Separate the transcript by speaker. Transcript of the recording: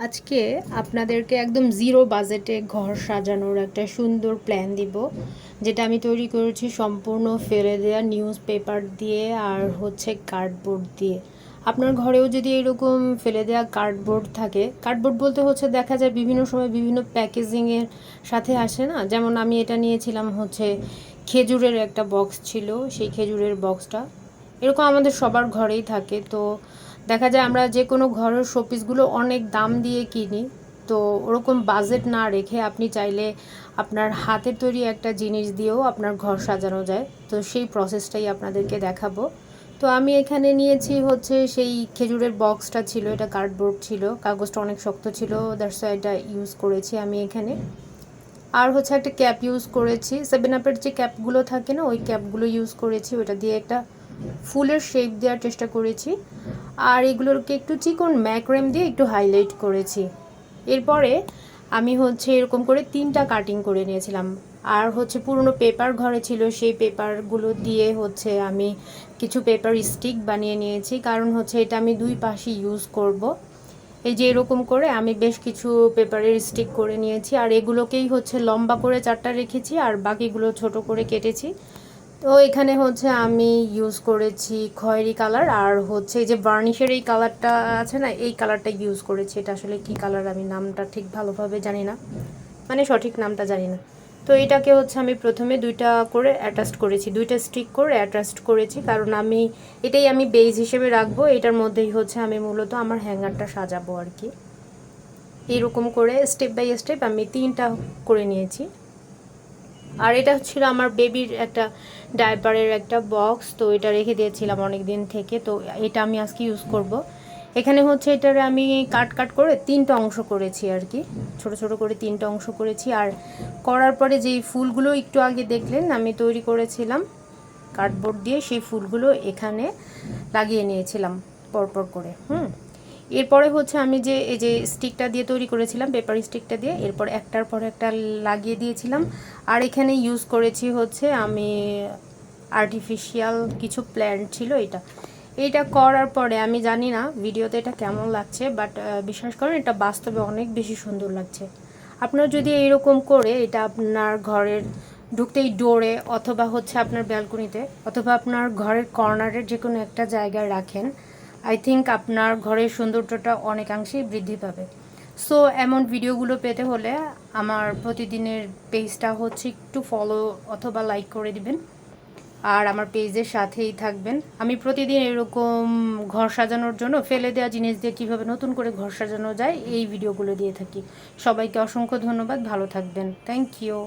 Speaker 1: আজকে আপনাদেরকে একদম জিরো বাজেটে ঘর সাজানোর একটা সুন্দর প্ল্যান দিব, যেটা আমি তৈরি করেছি সম্পূর্ণ ফেলে দেওয়া নিউজ পেপার দিয়ে আর হচ্ছে কার্ডবোর্ড দিয়ে। আপনার ঘরেও যদি এরকম ফেলে দেওয়া কার্ডবোর্ড থাকে, কার্ডবোর্ড বলতে হচ্ছে দেখা যায় বিভিন্ন সময় বিভিন্ন প্যাকেজিংয়ের সাথে আসে না, যেমন আমি এটা নিয়েছিলাম হচ্ছে খেজুরের একটা বক্স ছিল, সেই খেজুরের বক্সটা এরকম আমাদের সবার ঘরেই থাকে। তো দেখা যায় আমরা যে কোনো ঘরের শোপিসগুলো অনেক দাম দিয়ে কিনি, তো ওরকম বাজেট না রেখে আপনি চাইলে আপনার হাতের তৈরি একটা জিনিস দিয়েও আপনার ঘর সাজানো যায়। তো সেই প্রসেসটাই আপনাদেরকে দেখাবো। তো আমি এখানে নিয়েছি হচ্ছে সেই খেজুরের বক্সটা ছিল, এটা কার্ডবোর্ড ছিল, কাগজটা অনেক শক্ত ছিল, দ্যাটস ওয়াই এটা ইউজ করেছি আমি এখানে। আর হচ্ছে একটা ক্যাপ ইউজ করেছি, 7 আপের যে ক্যাপগুলো থাকে না, ওই ক্যাপগুলো ইউজ করেছি, ওটা দিয়ে একটা ফুলের শেপ দেওয়ার চেষ্টা করেছি। আর এগুলোকে একটু চিকন ম্যাক্রেম দিয়ে একটু হাইলাইট করেছি। এরপরে আমি হচ্ছে এরকম করে 3টা কাটিং করে নিয়েছিলাম। আর হচ্ছে পুরনো পেপার ঘরে ছিল, সেই পেপারগুলো দিয়ে হচ্ছে আমি কিছু পেপার স্টিক বানিয়ে নিয়েছি, কারণ হচ্ছে এটা আমি দুই পাশে ইউজ করব। এই যে এরকম করে আমি বেশ কিছু পেপারের স্টিক করে নিয়েছি, আর এগুলোকেই হচ্ছে লম্বা করে 4টা রেখেছি আর বাকিগুলো ছোট করে কেটেছি। তো এখানে হচ্ছে আমি ইউজ করেছি খয়েরি কালার, আর হচ্ছে এই যে বার্নিশের এই কালারটা আছে না, এই কালারটা ইউজ করেছি। এটা আসলে কি কালার আমি নামটা ঠিক ভালোভাবে জানি না, মানে সঠিক নামটা জানি না। তো এটাকে হচ্ছে আমি প্রথমে 2টা করে অ্যাটাচ করেছি, 2টা স্টিক করে অ্যাটাচ করেছি, কারণ এটাই আমি বেজ হিসেবে রাখবো। এটার মধ্যেই হচ্ছে আমি মূলত আমার হ্যাঙ্গারটা সাজাবো আর কি। এইরকম করে স্টেপ বাই স্টেপ আমি 3টা করে নিয়েছি। আর এটা ছিল আমার বেবির একটা ডায়পারের একটা বক্স, তো এটা রেখে দিয়েছিলাম অনেক দিন থেকে, তো এটা আমি আজকে ইউজ করব। এখানে হচ্ছে এটারে আমি কাট করে 3টা অংশ করেছি আর কি, ছোট ছোট করে 3টা অংশ করেছি। আর করার পরে যেই ফুলগুলো একটু আগে দেখলেন আমি তৈরি করেছিলাম কার্ডবোর্ড দিয়ে, সেই ফুলগুলো এখানে লাগিয়ে নিয়েছিলাম পরপর করে। এরপরে হচ্ছে আমি যে এই যে স্টিকটা দিয়ে তৈরি করেছিলাম, পেপার স্টিকটা দিয়ে, এরপর একটার পর একটা লাগিয়ে দিয়েছিলাম। আর এখানে ইউজ করেছি হচ্ছে আমি আর্টিফিশিয়াল কিছু প্ল্যান্ট ছিল। এইটা করার পরে আমি জানি না ভিডিওতে এটা কেমন লাগছে, বাট বিশ্বাস করেন এটা বাস্তবে অনেক বেশি সুন্দর লাগছে। আপনার যদি এইরকম করে এটা আপনার ঘরের ঢুকতেই ডোরে, অথবা হচ্ছে আপনার ব্যালকনিতে, অথবা আপনার ঘরের কর্নারের যে কোনো একটা জায়গায় রাখেন, আই থিঙ্ক আপনার ঘরের সৌন্দর্যটা অনেকাংশেই বৃদ্ধি পাবে। সো এমন ভিডিওগুলো পেতে হলে আমার প্রতিদিনের পেজটা হচ্ছে একটু ফলো অথবা লাইক করে দিবেন, আর আমার পেজের সাথেই থাকবেন। আমি প্রতিদিন এরকম ঘর সাজানোর জন্য ফেলে দেওয়া জিনিস দিয়ে কীভাবে নতুন করে ঘর সাজানো যায় এই ভিডিওগুলো দিয়ে থাকি। সবাইকে অসংখ্য ধন্যবাদ, ভালো থাকবেন, থ্যাংক ইউ।